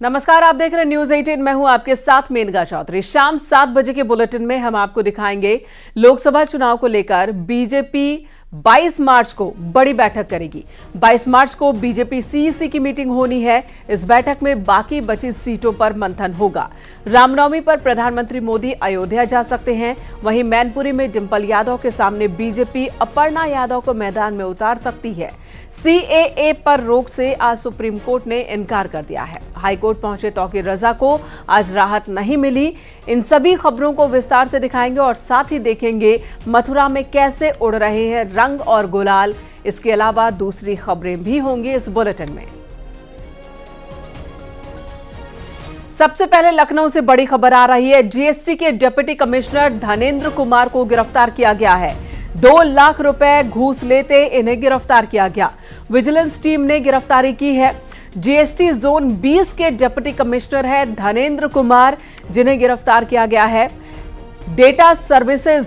नमस्कार, आप देख रहे हैं न्यूज 18। मैं हूं आपके साथ मेनका चौधरी। शाम 7 बजे के बुलेटिन में हम आपको दिखाएंगे लोकसभा चुनाव को लेकर बीजेपी 22 मार्च को बड़ी बैठक करेगी। 22 मार्च को बीजेपी सीईसी की मीटिंग होनी है। इस बैठक में बाकी बची सीटों पर मंथन होगा। रामनवमी पर प्रधानमंत्री मोदी अयोध्या जा सकते हैं। वहीं मैनपुरी में डिंपल यादव के सामने बीजेपी अपर्णा यादव को मैदान में उतार सकती है। सीएए पर रोक से आज सुप्रीम कोर्ट ने इनकार कर दिया है। हाईकोर्ट पहुंचे तौकीर रजा को आज राहत नहीं मिली। इन सभी खबरों को विस्तार से दिखाएंगे और साथ ही देखेंगे मथुरा में कैसे उड़ रहे हैं रंग और गुलाल। इसके अलावा दूसरी खबरें भी होंगी इस बुलेटिन में। सबसे पहले लखनऊ से बड़ी खबर आ रही है। जीएसटी के डिप्टी कमिश्नर धनेंद्र कुमार को गिरफ्तार किया गया है। 2 लाख रुपए घूस लेते इन्हें गिरफ्तार किया गया। विजिलेंस टीम ने गिरफ्तारी की है। जीएसटी जोन 20 के डिप्टी कमिश्नर है धनेंद्र कुमार, जिन्हें गिरफ्तार किया गया है। डेटा सर्विसेज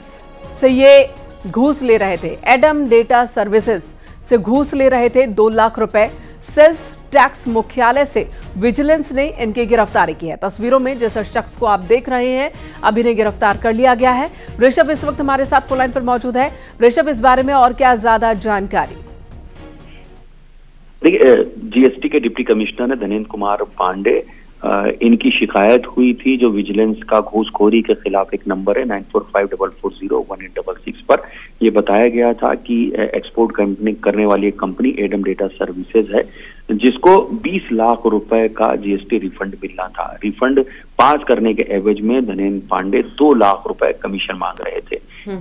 से ये घूस ले रहे थे। एडम डेटा सर्विसेज से घूस ले रहे थे 2 लाख रुपए। सेल्स टैक्स मुख्यालय से विजिलेंस ने इनकी गिरफ्तारी की है। तस्वीरों में जिस शख्स को आप देख रहे हैं, अब इन्हें गिरफ्तार कर लिया गया है। ऋषभ इस वक्त हमारे साथ फोन लाइन पर मौजूद है। ऋषभ, इस बारे में और क्या ज्यादा जानकारी? देखिए, जीएसटी के डिप्टी कमिश्नर है धनेंद्र कुमार पांडे। इनकी शिकायत हुई थी जो विजिलेंस का घूसखोरी के खिलाफ एक नंबर है 94540186 पर। यह बताया गया था कि एक्सपोर्ट करने वाली एक कंपनी एडम डेटा सर्विसेज है, जिसको 20 लाख रुपए का जीएसटी रिफंड मिलना था। रिफंड पास करने के एवज में धनेंद्र पांडे 2 लाख रुपए कमीशन मांग रहे थे।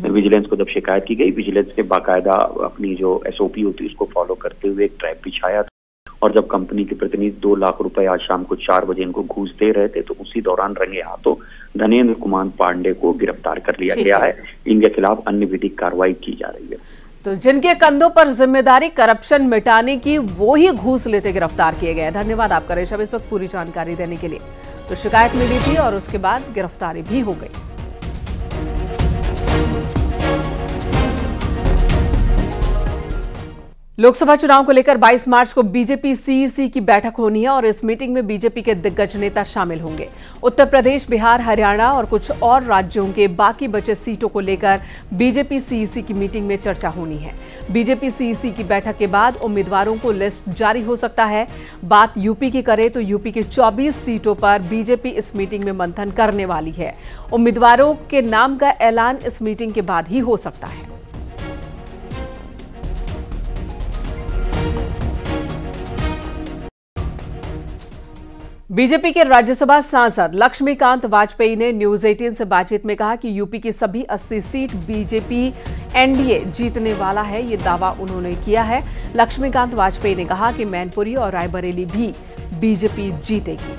विजिलेंस को जब शिकायत की गई, विजिलेंस ने बाकायदा अपनी जो एसओपी होती है उसको फॉलो करते हुए एक ट्रैप बिछाया था। और जब कंपनी के प्रतिनिधि 2 लाख रुपए आज शाम को 4 बजे इनको घूस दे रहे थे, तो उसी दौरान रंगे हाथों धनेंद्र कुमार पांडे को गिरफ्तार कर लिया गया है। इनके खिलाफ अन्य विधिक कार्रवाई की जा रही है। तो जिनके कंधों पर जिम्मेदारी करप्शन मिटाने की, वो ही घूस लेते गिरफ्तार किए गए। धन्यवाद आपका ऋषभ इस वक्त पूरी जानकारी देने के लिए। तो शिकायत मिली थी और उसके बाद गिरफ्तारी भी हो गई। लोकसभा चुनाव को लेकर 22 मार्च को बीजेपी सीईसी की बैठक होनी है और इस मीटिंग में बीजेपी के दिग्गज नेता शामिल होंगे। उत्तर प्रदेश, बिहार, हरियाणा और कुछ और राज्यों के बाकी बचे सीटों को लेकर बीजेपी सीईसी की मीटिंग में चर्चा होनी है। बीजेपी सीईसी की बैठक के बाद उम्मीदवारों को लिस्ट जारी हो सकता है। बात यूपी की करें तो यूपी की 24 सीटों पर बीजेपी इस मीटिंग में मंथन करने वाली है। उम्मीदवारों के नाम का ऐलान इस मीटिंग के बाद ही हो सकता है। बीजेपी के राज्यसभा सांसद लक्ष्मीकांत वाजपेयी ने न्यूज 18 से बातचीत में कहा कि यूपी की सभी 80 सीट बीजेपी एनडीए जीतने वाला है। ये दावा उन्होंने किया है। लक्ष्मीकांत वाजपेयी ने कहा कि मैनपुरी और रायबरेली भी बीजेपी जीतेगी।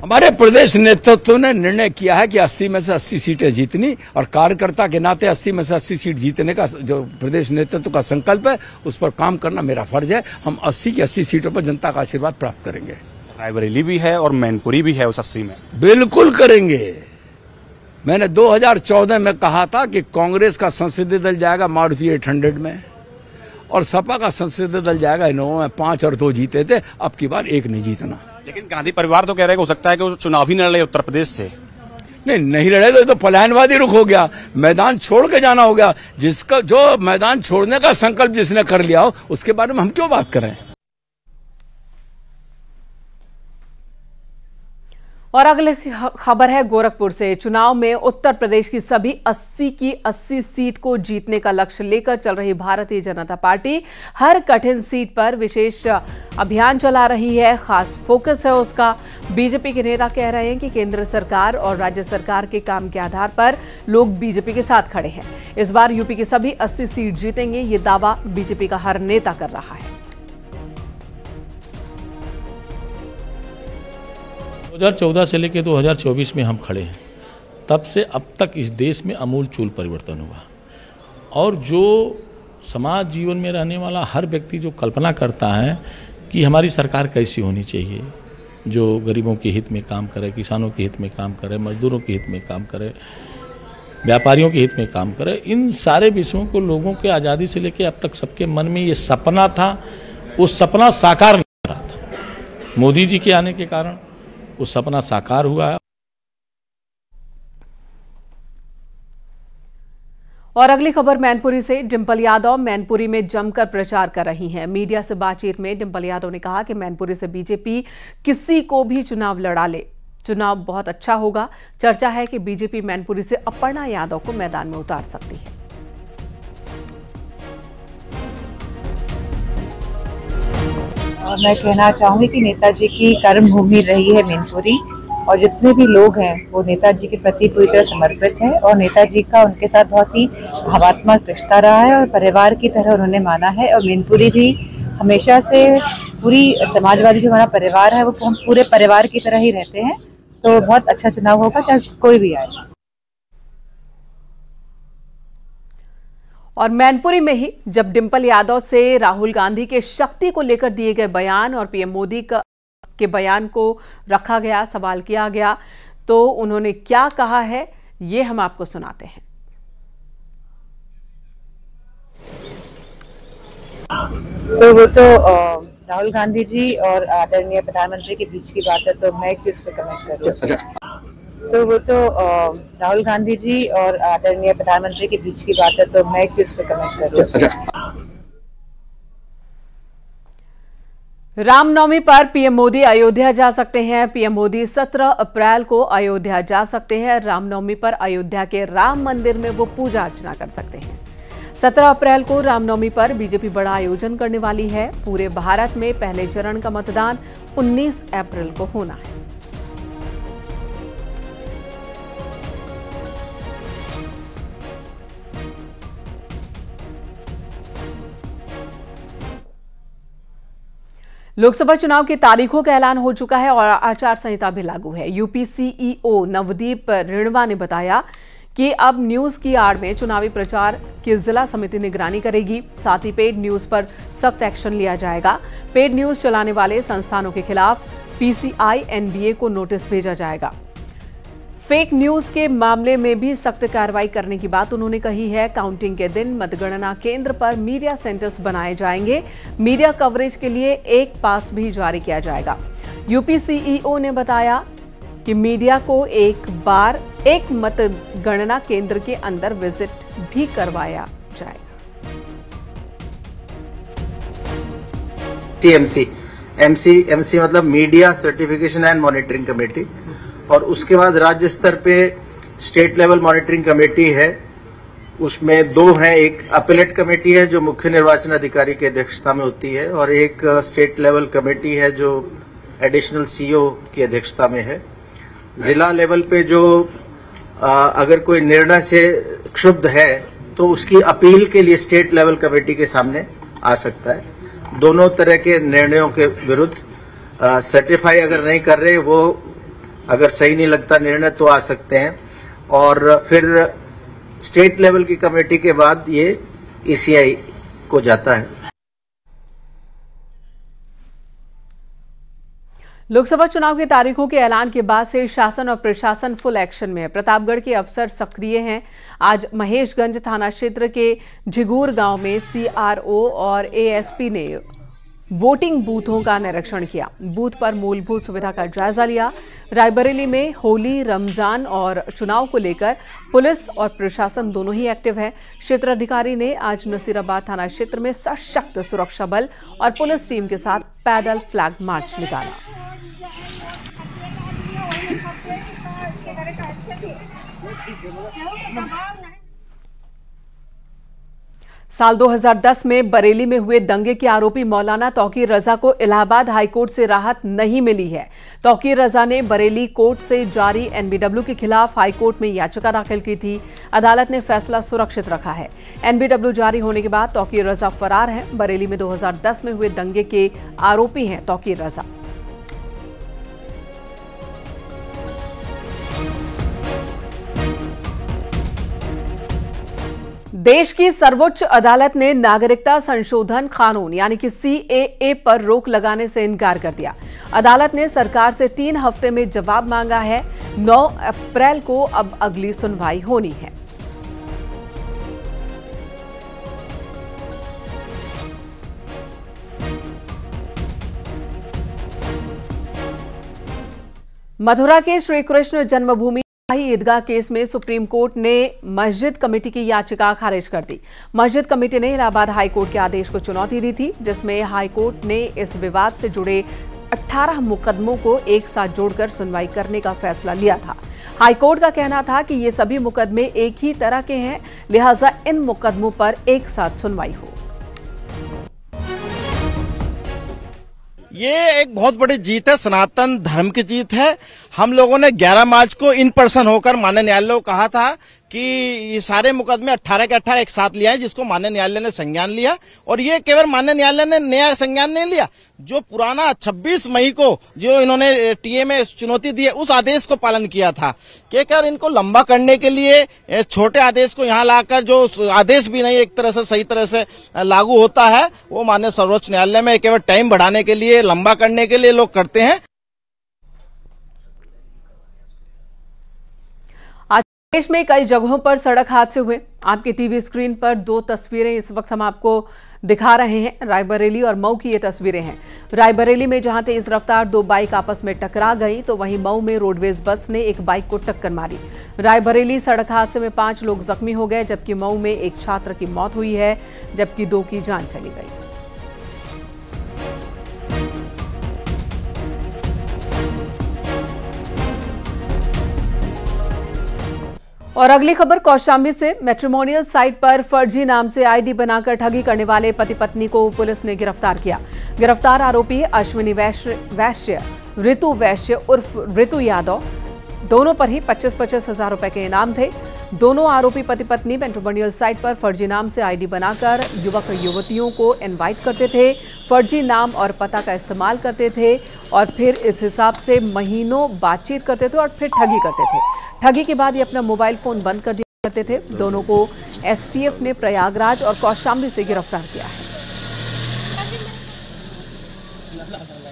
हमारे प्रदेश नेतृत्व ने निर्णय किया है कि 80 में से 80 सीटें जीतनी, और कार्यकर्ता के नाते 80 में से 80 सीट जीतने का जो प्रदेश नेतृत्व का संकल्प है, उस पर काम करना मेरा फर्ज है। हम 80 की 80 सीटों पर जनता का आशीर्वाद प्राप्त करेंगे। रायबरेली भी है और मैनपुरी भी है उस 80 में। बिल्कुल करेंगे। मैंने 2014 में कहा था कि कांग्रेस का संसदीय दल जाएगा मारुति 800 में और सपा का संसदीय दल जाएगा इनोवा में। 5 और 2 जीते थे, अब की बार 1 नहीं जीतना। लेकिन गांधी परिवार तो कह रहे हो सकता है कि वो चुनाव ही न लड़े उत्तर प्रदेश से। नहीं लड़े तो ये तो पलायनवादी रुख हो गया। मैदान छोड़ के जाना हो गया। जिसका जो मैदान छोड़ने का संकल्प जिसने कर लिया हो, उसके बारे में हम क्यों बात करें। और अगली खबर है गोरखपुर से। चुनाव में उत्तर प्रदेश की सभी 80 की 80 सीट को जीतने का लक्ष्य लेकर चल रही भारतीय जनता पार्टी हर कठिन सीट पर विशेष अभियान चला रही है। खास फोकस है उसका। बीजेपी के नेता कह रहे हैं कि केंद्र सरकार और राज्य सरकार के काम के आधार पर लोग बीजेपी के साथ खड़े हैं। इस बार यूपी की सभी 80 सीट जीतेंगे, ये दावा बीजेपी का हर नेता कर रहा है। 2014 से लेकर 2024 में हम खड़े हैं। तब से अब तक इस देश में आमूल-चूल परिवर्तन हुआ और जो समाज जीवन में रहने वाला हर व्यक्ति जो कल्पना करता है कि हमारी सरकार कैसी होनी चाहिए, जो गरीबों के हित में काम करे, किसानों के हित में काम करे, मजदूरों के हित में काम करे, व्यापारियों के हित में काम करे, इन सारे विषयों को लोगों के आज़ादी से लेकर अब तक सबके मन में ये सपना था, वो सपना साकार मोदी जी के आने के कारण वो सपना साकार हुआ है। और अगली खबर मैनपुरी से। डिंपल यादव मैनपुरी में जमकर प्रचार कर रही हैं। मीडिया से बातचीत में डिंपल यादव ने कहा कि मैनपुरी से बीजेपी किसी को भी चुनाव लड़ा ले, चुनाव बहुत अच्छा होगा। चर्चा है कि बीजेपी मैनपुरी से अपर्णा यादव को मैदान में उतार सकती है। और मैं कहना चाहूंगी कि नेताजी की कर्मभूमि रही है मैनपुरी, और जितने भी लोग हैं वो नेताजी के प्रति पूरी तरह समर्पित हैं, और नेताजी का उनके साथ बहुत ही भावात्मक रिश्ता रहा है और परिवार की तरह उन्होंने माना है। और मैनपुरी भी हमेशा से पूरी समाजवादी जो हमारा परिवार है वो हम पूरे परिवार की तरह ही रहते हैं। तो बहुत अच्छा चुनाव होगा चाहे कोई भी आए। और मैनपुरी में ही जब डिंपल यादव से राहुल गांधी के शक्ति को लेकर दिए गए बयान और पीएम मोदी के बयान को रखा गया, सवाल किया गया, तो उन्होंने क्या कहा है ये हम आपको सुनाते हैं। तो वो तो राहुल गांधी जी और आदरणीय प्रधानमंत्री के बीच की बात है, तो मैं क्यों इस पे कमेंट करूं। तो वो तो राहुल गांधी जी और आदरणीय प्रधानमंत्री के बीच की बात है, तो मैं क्यों इस पे कमेंट करूं। रामनवमी पर पीएम मोदी अयोध्या जा सकते हैं। पीएम मोदी 17 अप्रैल को अयोध्या जा सकते हैं। रामनवमी पर अयोध्या के राम मंदिर में वो पूजा अर्चना कर सकते हैं। 17 अप्रैल को रामनवमी पर बीजेपी बड़ा आयोजन करने वाली है। पूरे भारत में पहले चरण का मतदान 19 अप्रैल को होना है। लोकसभा चुनाव की तारीखों का ऐलान हो चुका है और आचार संहिता भी लागू है। यूपी सीईओ नवदीप रिणवा ने बताया कि अब न्यूज की आड़ में चुनावी प्रचार की जिला समिति निगरानी करेगी। साथ ही पेड न्यूज पर सख्त एक्शन लिया जाएगा। पेड न्यूज चलाने वाले संस्थानों के खिलाफ पीसीआई एनबीए को नोटिस भेजा जाएगा। फेक न्यूज के मामले में भी सख्त कार्रवाई करने की बात उन्होंने कही है। काउंटिंग के दिन मतगणना केंद्र पर मीडिया सेंटर्स बनाए जाएंगे। मीडिया कवरेज के लिए एक पास भी जारी किया जाएगा। यूपी सीईओ ने बताया कि मीडिया को एक बार एक मतगणना केंद्र के अंदर विजिट भी करवाया जाएगा। एमसी मतलब media certification and monitoring committee, और उसके बाद राज्य स्तर पे स्टेट लेवल मॉनिटरिंग कमेटी है। उसमें दो हैं, एक अपीलेट कमेटी है जो मुख्य निर्वाचन अधिकारी की अध्यक्षता में होती है, और एक स्टेट लेवल कमेटी है जो एडिशनल सीईओ की अध्यक्षता में है। जिला लेवल पे जो अगर कोई निर्णय से क्षुब्ध है तो उसकी अपील के लिए स्टेट लेवल कमेटी के सामने आ सकता है। दोनों तरह के निर्णयों के विरुद्ध सर्टिफाई अगर नहीं कर रहे, वो अगर सही नहीं लगता निर्णय तो आ सकते हैं, और फिर स्टेट लेवल की कमेटी के बाद ये ईसीआई को जाता है। लोकसभा चुनाव की तारीखों के ऐलान के बाद से शासन और प्रशासन फुल एक्शन में है। प्रतापगढ़ के अफसर सक्रिय हैं। आज महेशगंज थाना क्षेत्र के झिगूर गांव में सीआरओ और एएसपी ने वोटिंग बूथों का निरीक्षण किया। बूथ पर मूलभूत सुविधा का जायजा लिया। रायबरेली में होली, रमजान और चुनाव को लेकर पुलिस और प्रशासन दोनों ही एक्टिव है। क्षेत्र अधिकारी ने आज नसीराबाद थाना क्षेत्र में सशक्त सुरक्षा बल और पुलिस टीम के साथ पैदल फ्लैग मार्च निकाला। साल 2010 में बरेली में हुए दंगे के आरोपी मौलाना तौकीर रजा को इलाहाबाद हाईकोर्ट से राहत नहीं मिली है। तौकीर रजा ने बरेली कोर्ट से जारी एनबीडब्ल्यू के खिलाफ हाईकोर्ट में याचिका दाखिल की थी। अदालत ने फैसला सुरक्षित रखा है। एनबीडब्ल्यू जारी होने के बाद तौकीर रजा फरार है। बरेली में 2010 में हुए दंगे के आरोपी हैं तौकीर रजा। देश की सर्वोच्च अदालत ने नागरिकता संशोधन कानून यानी कि सीएए पर रोक लगाने से इनकार कर दिया। अदालत ने सरकार से 3 हफ्ते में जवाब मांगा है। 9 अप्रैल को अब अगली सुनवाई होनी है। मथुरा के श्री कृष्ण जन्मभूमि ईदगाह केस में सुप्रीम कोर्ट ने मस्जिद कमेटी की याचिका खारिज कर दी। मस्जिद कमेटी ने इलाहाबाद हाई कोर्ट के आदेश को चुनौती दी थी, जिसमें हाई कोर्ट ने इस विवाद से जुड़े 18 मुकदमों को एक साथ जोड़कर सुनवाई करने का फैसला लिया था। हाई कोर्ट का कहना था कि ये सभी मुकदमे एक ही तरह के हैं, लिहाजा इन मुकदमों पर एक साथ सुनवाई हो। ये एक बहुत बड़ी जीत है, सनातन धर्म की जीत है। हम लोगों ने 11 मार्च को इन पर्सन होकर माननीय न्यायालय को कहा था कि ये सारे मुकदमे 18 के 18 एक साथ लिया है, जिसको माननीय न्यायालय ने संज्ञान लिया। और ये केवल माननीय न्यायालय ने नया संज्ञान नहीं लिया, जो पुराना 26 मई को जो इन्होंने टीए में चुनौती दी है उस आदेश को पालन किया था। कहकर इनको लंबा करने के लिए छोटे आदेश को यहाँ लाकर, जो आदेश भी नहीं एक तरह से सही तरह से लागू होता है, वो माननीय सर्वोच्च न्यायालय में केवल टाइम बढ़ाने के लिए, लंबा करने के लिए लोग करते हैं। देश में कई जगहों पर सड़क हादसे हुए। आपके टीवी स्क्रीन पर 2 तस्वीरें इस वक्त हम आपको दिखा रहे हैं। रायबरेली और मऊ की ये तस्वीरें हैं। रायबरेली में जहां तेज रफ्तार 2 बाइक आपस में टकरा गई, तो वहीं मऊ में रोडवेज बस ने एक बाइक को टक्कर मारी। रायबरेली सड़क हादसे में 5 लोग जख्मी हो गए, जबकि मऊ में एक छात्र की मौत हुई है, जबकि 2 की जान चली गई। और अगली खबर कौशाम्बी से। मैट्रिमोनियल साइट पर फर्जी नाम से आईडी बनाकर ठगी करने वाले पति पत्नी को पुलिस ने गिरफ्तार किया। गिरफ्तार आरोपी अश्विनी वैश्य, ऋतु वैश्य उर्फ ऋतु यादव, दोनों पर ही 25-25 हजार रुपए के इनाम थे। दोनों आरोपी पति पत्नी मैट्रिमोनियल साइट पर फर्जी नाम से आईडी बनाकर युवक युवतियों को इनवाइट करते थे, फर्जी नाम और पता का इस्तेमाल करते थे और फिर इस हिसाब से महीनों बातचीत करते थे और फिर ठगी करते थे। ठगी के बाद ये अपना मोबाइल फोन बंद कर दिया करते थे। दोनों को एसटीएफ ने प्रयागराज और कौशाम्बी से गिरफ्तार किया है।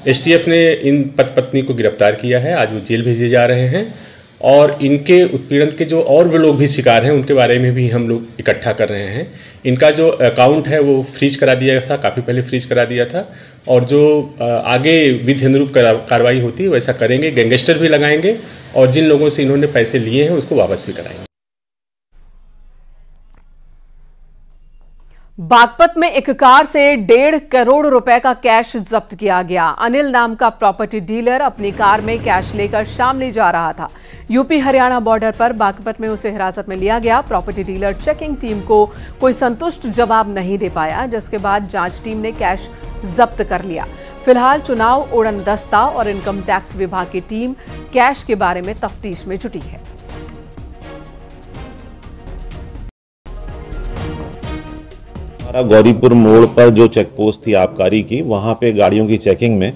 एसटीएफ ने इन पति पत्नी को गिरफ्तार किया है। आज वो जेल भेजे जा रहे हैं और इनके उत्पीड़न के जो और भी लोग भी शिकार हैं उनके बारे में भी हम लोग इकट्ठा कर रहे हैं। इनका जो अकाउंट है वो फ्रीज करा दिया था, काफ़ी पहले फ्रीज करा दिया था और जो आगे विधि अनुरूप कार्रवाई होती है वैसा करेंगे। गैंगस्टर भी लगाएंगे और जिन लोगों से इन्होंने पैसे लिए हैं उसको वापस भी कराएंगे। बागपत में एक कार से 1.5 करोड़ रुपए का कैश जब्त किया गया। अनिल नाम का प्रॉपर्टी डीलर अपनी कार में कैश लेकर शामली जा रहा था। यूपी हरियाणा बॉर्डर पर बागपत में उसे हिरासत में लिया गया। प्रॉपर्टी डीलर चेकिंग टीम को कोई संतुष्ट जवाब नहीं दे पाया, जिसके बाद जांच टीम ने कैश जब्त कर लिया। फिलहाल चुनाव उड़न दस्ता और इनकम टैक्स विभाग की टीम कैश के बारे में तफ्तीश में जुटी है। गौरीपुर मोड़ पर जो चेक पोस्ट थी आबकारी की, वहां पे गाड़ियों की चेकिंग में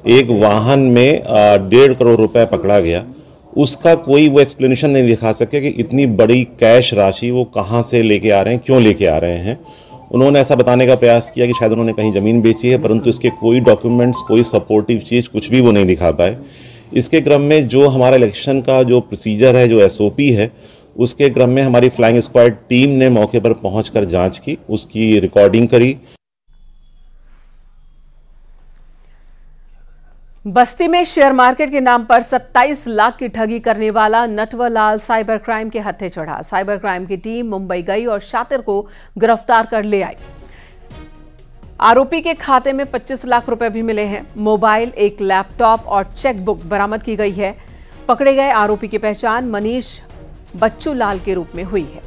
एक वाहन में 1.5 करोड़ रुपए पकड़ा गया। उसका कोई वो एक्सप्लेनेशन नहीं दिखा सके कि इतनी बड़ी कैश राशि वो कहां से लेके आ रहे हैं, क्यों लेके आ रहे हैं। उन्होंने ऐसा बताने का प्रयास किया कि शायद उन्होंने कहीं ज़मीन बेची है, परंतु इसके कोई डॉक्यूमेंट्स, कोई सपोर्टिव चीज़ कुछ भी वो नहीं दिखा पाए। इसके क्रम में जो हमारा इलेक्शन का जो प्रोसीजर है, जो एसओपी है, उसके क्रम में हमारी फ्लाइंग स्क्वाड टीम ने मौके पर पहुंचकर जांच की, उसकी रिकॉर्डिंग करी। बस्ती में शेयर मार्केट के नाम पर 27 लाख की ठगी करने वाला नटवरलाल साइबर क्राइम के हत्थे चढ़ा। साइबर क्राइम की टीम मुंबई गई और शातिर को गिरफ्तार कर ले आई। आरोपी के खाते में 25 लाख रुपए भी मिले हैं। मोबाइल, एक लैपटॉप और चेकबुक बरामद की गई है। पकड़े गए आरोपी की पहचान मनीष बच्चू लाल के रूप में हुई है।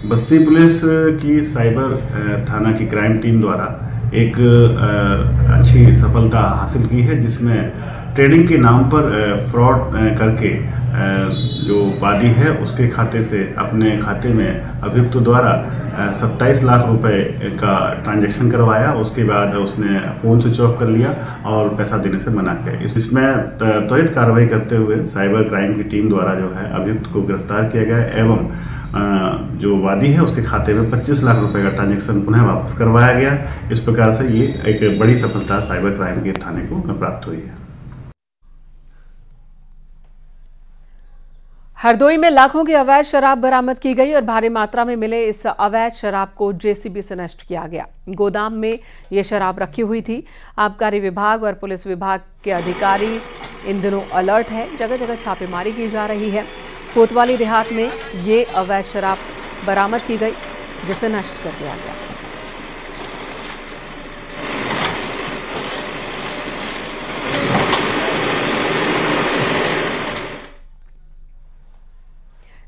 बस्ती पुलिस की साइबर थाना की क्राइम टीम द्वारा एक अच्छी सफलता हासिल की है, जिसमें ट्रेडिंग के नाम पर फ्रॉड करके जो वादी है उसके खाते से अपने खाते में अभियुक्त द्वारा 27 लाख रुपए का ट्रांजैक्शन करवाया। उसके बाद उसने फ़ोन स्विच ऑफ कर लिया और पैसा देने से मना किया। इसमें त्वरित कार्रवाई करते हुए साइबर क्राइम की टीम द्वारा जो है अभियुक्त को गिरफ्तार किया गया एवं जो वादी है उसके खाते में 25 लाख रुपए का ट्रांजैक्शन पुनः वापस करवाया गया। इस प्रकार से ये एक बड़ी सफलता साइबर क्राइम के थाने को प्राप्त हुई है। हरदोई में लाखों की अवैध शराब बरामद की गई और भारी मात्रा में मिले इस अवैध शराब को जेसीबी से नष्ट किया गया। गोदाम में ये शराब रखी हुई थी। आबकारी विभाग और पुलिस विभाग के अधिकारी इन दिनों अलर्ट है, जगह जगह छापेमारी की जा रही है। कोतवाली देहात में ये अवैध शराब बरामद की गई, जिसे नष्ट कर दिया गया।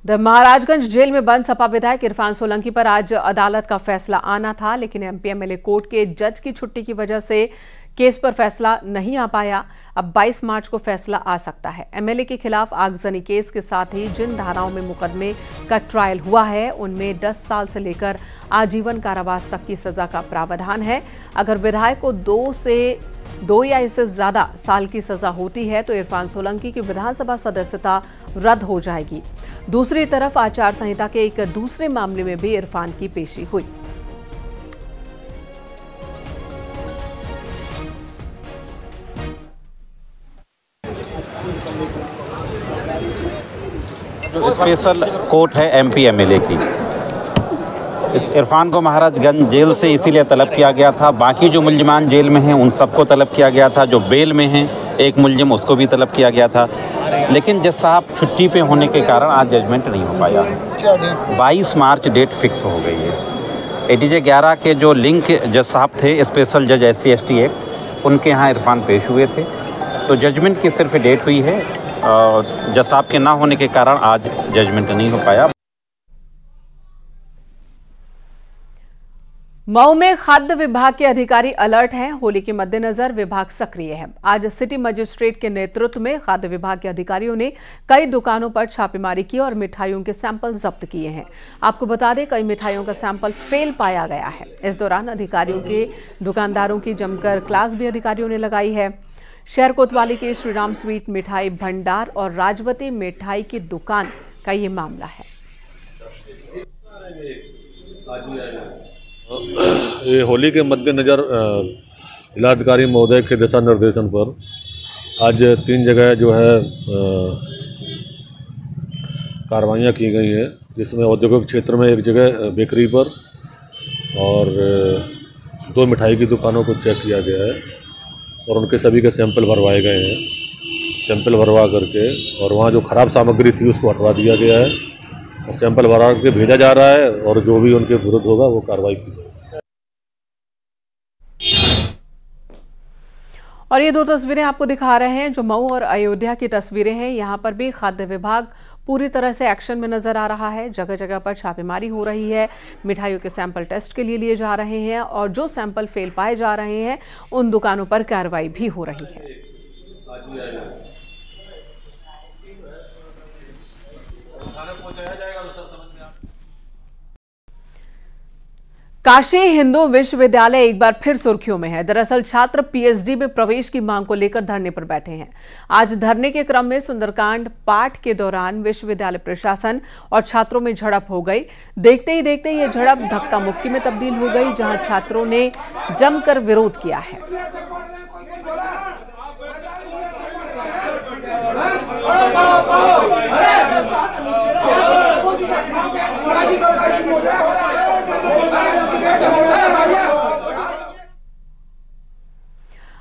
महाराजगंज जेल में बंद सपा विधायक इरफान सोलंकी पर आज अदालत का फैसला आना था, लेकिन एमपी एमएलए कोर्ट के जज की छुट्टी की वजह से केस पर फैसला नहीं आ पाया। अब 22 मार्च को फैसला आ सकता है। एमएलए के खिलाफ आगजनी केस के साथ ही जिन धाराओं में मुकदमे का ट्रायल हुआ है उनमें 10 साल से लेकर आजीवन कारावास तक की सजा का प्रावधान है। अगर विधायक को 2 या इससे ज्यादा साल की सजा होती है तो इरफान सोलंकी की विधानसभा सदस्यता रद्द हो जाएगी। दूसरी तरफ आचार संहिता के एक दूसरे मामले में भी इरफान की पेशी हुई। जो स्पेशल कोर्ट है एमपी एमएलए की, इस इरफान को महाराजगंज जेल से इसीलिए तलब किया गया था। बाकी जो मुल्जिमान जेल में हैं उन सबको तलब किया गया था। जो बेल में हैं एक मुल्जिम उसको भी तलब किया गया था, लेकिन जज साहब छुट्टी पे होने के कारण आज जजमेंट नहीं हो पाया। 22 मार्च डेट फिक्स हो गई है। एटीजे 11 के जो लिंक जज साहब थे, स्पेशल जज SC ST एक्ट, उनके यहाँ इरफान पेश हुए थे, तो जजमेंट की सिर्फ डेट हुई है। जज साहब के ना होने के कारण आज जजमेंट नहीं हो पाया। मऊ में खाद्य विभाग के अधिकारी अलर्ट हैं। होली के मद्देनजर विभाग सक्रिय है। आज सिटी मजिस्ट्रेट के नेतृत्व में खाद्य विभाग के अधिकारियों ने कई दुकानों पर छापेमारी की और मिठाइयों के सैंपल जब्त किए हैं। आपको बता दें, कई मिठाइयों का सैंपल फेल पाया गया है। इस दौरान अधिकारियों के दुकानदारों की जमकर क्लास भी अधिकारियों ने लगाई है। शहर कोतवाली के श्रीराम स्वीट मिठाई भंडार और राजवती मिठाई की दुकान का ये मामला है। ये होली के मद्देनजर जिलाधिकारी महोदय के दिशा निर्देशन पर आज 3 जगह जो है कार्रवाइयाँ की गई हैं, जिसमें औद्योगिक क्षेत्र में एक जगह बेकरी पर और 2 मिठाई की दुकानों को चेक किया गया है और उनके सभी के सैंपल भरवाए गए हैं। सैंपल भरवा करके और वहाँ जो खराब सामग्री थी उसको हटवा दिया गया है और सैंपल भरा के भेजा जा रहा है और जो भी उनके विरुद्ध होगा वो कार्रवाई की जाएगी। और ये 2 तस्वीरें आपको दिखा रहे हैं जो मऊ और अयोध्या की तस्वीरें हैं। यहाँ पर भी खाद्य विभाग पूरी तरह से एक्शन में नजर आ रहा है। जगह जगह पर छापेमारी हो रही है। मिठाइयों के सैंपल टेस्ट के लिए जा रहे हैं और जो सैंपल फेल पाए जा रहे हैं उन दुकानों पर कार्रवाई भी हो रही है। काशी हिंदू विश्वविद्यालय एक बार फिर सुर्खियों में है। दरअसल छात्र पीएचडी में प्रवेश की मांग को लेकर धरने पर बैठे हैं। आज धरने के क्रम में सुंदरकांड पाठ के दौरान विश्वविद्यालय प्रशासन और छात्रों में झड़प हो गई। देखते ही देखते ये झड़प धक्का मुक्की में तब्दील हो गई, जहां छात्रों ने जमकर विरोध किया है।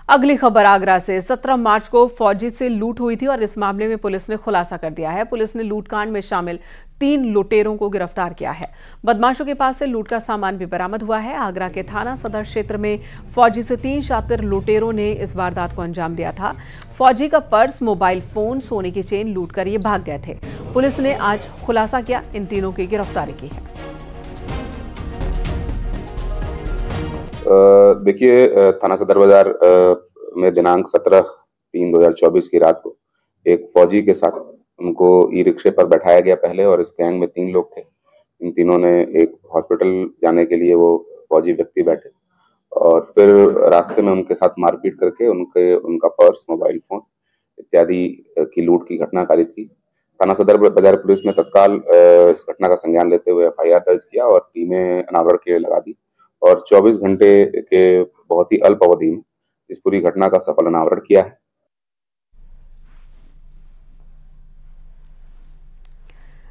अगली खबर आगरा से। 17 मार्च को फौजी से लूट हुई थी और इस मामले में पुलिस ने खुलासा कर दिया है। पुलिस ने लूटकांड में शामिल 3 लुटेरों को गिरफ्तार किया है। बदमाशों के पास से लूट का सामान भी बरामद हुआ है। आगरा के थाना सदर क्षेत्र में फौजी से 3 शातिर लुटेरों ने इस वारदात को अंजाम दिया था। फौजी का पर्स, मोबाइल फोन, सोने की चेन लूट कर ये भाग गए थे। पुलिस ने आज खुलासा किया, इन तीनों की गिरफ्तारी की है। देखिए, थाना सदर बाजार में दिनांक 17/3/2024 की रात को एक फौजी के साथ उनको ई रिक्शे पर बैठाया गया पहले, और इस गैंग में 3 लोग थे। इन तीनों ने एक हॉस्पिटल जाने के लिए वो फौजी व्यक्ति बैठे और फिर रास्ते में उनके साथ मारपीट करके उनका पर्स, मोबाइल फोन इत्यादि की लूट की घटना कारित की। थाना सदर बाजार पुलिस ने तत्काल इस घटना का संज्ञान लेते हुए FIR दर्ज किया और टीमें अनावरण के लिए लगा दी और 24 घंटे के बहुत ही अल्प अवधि में इस पूरी घटना का सफल अनावरण किया है।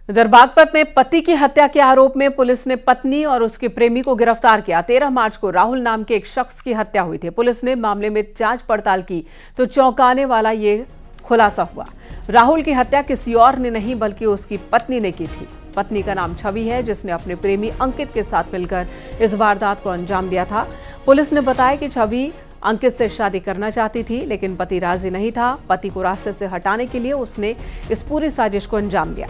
इधर बागपत में पति की हत्या के आरोप में पुलिस ने पत्नी और उसके प्रेमी को गिरफ्तार किया। 13 मार्च को राहुल नाम के एक शख्स की हत्या हुई थी। पुलिस ने मामले में जांच पड़ताल की तो चौंकाने वाला ये खुलासा हुआ। राहुल की हत्या किसी और ने नहीं बल्कि उसकी पत्नी ने की थी। पत्नी का नाम छवि है, जिसने अपने प्रेमी अंकित के साथ मिलकर इस वारदात को अंजाम दिया था। पुलिस ने बताया कि छवि अंकित से शादी करना चाहती थी, लेकिन पति राजी नहीं था। पति को रास्ते से हटाने के लिए उसने इस पूरी साजिश को अंजाम दिया।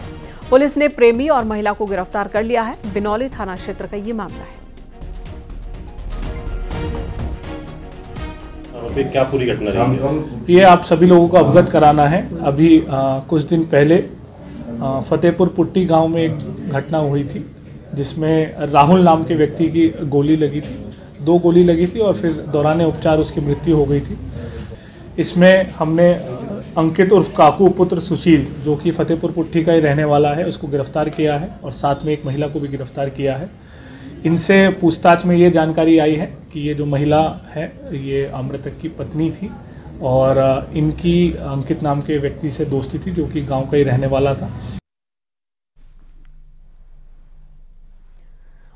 पुलिस ने प्रेमी और महिला को गिरफ्तार कर लिया है। बिनौली थाना क्षेत्र का ये मामला है। क्या पूरी घटना रही? ये आप सभी लोगों को अवगत कराना है। अभी कुछ दिन पहले फतेहपुर पुट्टी गांव में एक घटना हुई थी, जिसमें राहुल नाम के व्यक्ति की गोली लगी थी। 2 गोली लगी थी और फिर दौरान उपचार उसकी मृत्यु हो गई थी। इसमें हमने अंकित उर्फ काकू पुत्र सुशील, जो कि फतेहपुर पुट्टी का ही रहने वाला है, उसको गिरफ्तार किया है और साथ में एक महिला को भी गिरफ्तार किया है। इनसे पूछताछ में ये जानकारी आई है कि ये जो महिला है ये मृतक की पत्नी थी और इनकी अंकित नाम के व्यक्ति से दोस्ती थी, जो कि गांव का ही रहने वाला था।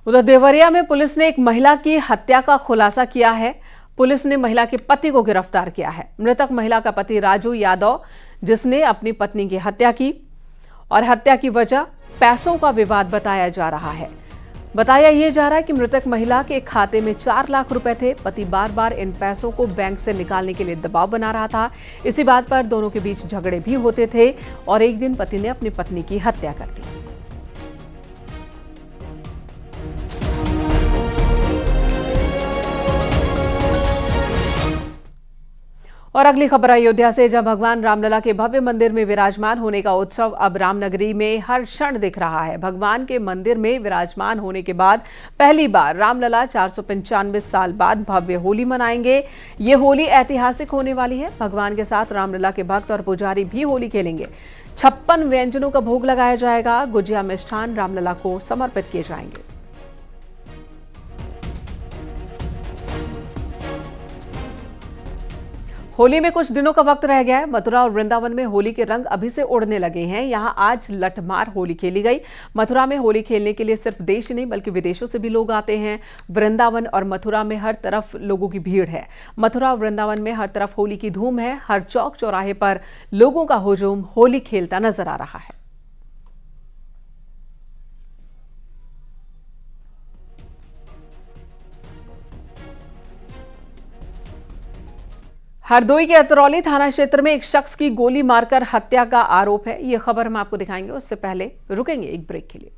उधर देवरिया में पुलिस ने एक महिला की हत्या का खुलासा किया है। पुलिस ने महिला के पति को गिरफ्तार किया है। मृतक महिला का पति राजू यादव, जिसने अपनी पत्नी की हत्या की और हत्या की वजह पैसों का विवाद बताया जा रहा है। बताया यह जा रहा है कि मृतक महिला के खाते में 4 लाख रुपए थे। पति बार बार इन पैसों को बैंक से निकालने के लिए दबाव बना रहा था। इसी बात पर दोनों के बीच झगड़े भी होते थे और एक दिन पति ने अपनी पत्नी की हत्या कर दी। और अगली खबर अयोध्या से, जहां भगवान रामलला के भव्य मंदिर में विराजमान होने का उत्सव अब रामनगरी में हर क्षण दिख रहा है। भगवान के मंदिर में विराजमान होने के बाद पहली बार रामलला 495 साल बाद भव्य होली मनाएंगे। ये होली ऐतिहासिक होने वाली है। भगवान के साथ रामलला के भक्त और पुजारी भी होली खेलेंगे। 56 व्यंजनों का भोग लगाया जाएगा। गुजिया मिष्ठान रामलला को समर्पित किए जाएंगे। होली में कुछ दिनों का वक्त रह गया है। मथुरा और वृंदावन में होली के रंग अभी से उड़ने लगे हैं। यहां आज लठमार होली खेली गई। मथुरा में होली खेलने के लिए सिर्फ देश ही नहीं बल्कि विदेशों से भी लोग आते हैं। वृंदावन और मथुरा में हर तरफ लोगों की भीड़ है। मथुरा और वृंदावन में हर तरफ होली की धूम है। हर चौक चौराहे पर लोगों का हुजूम होली खेलता नजर आ रहा है। हरदोई के अतरौली थाना क्षेत्र में एक शख्स की गोली मारकर हत्या का आरोप है। यह खबर हम आपको दिखाएंगे, उससे पहले रुकेंगे एक ब्रेक के लिए।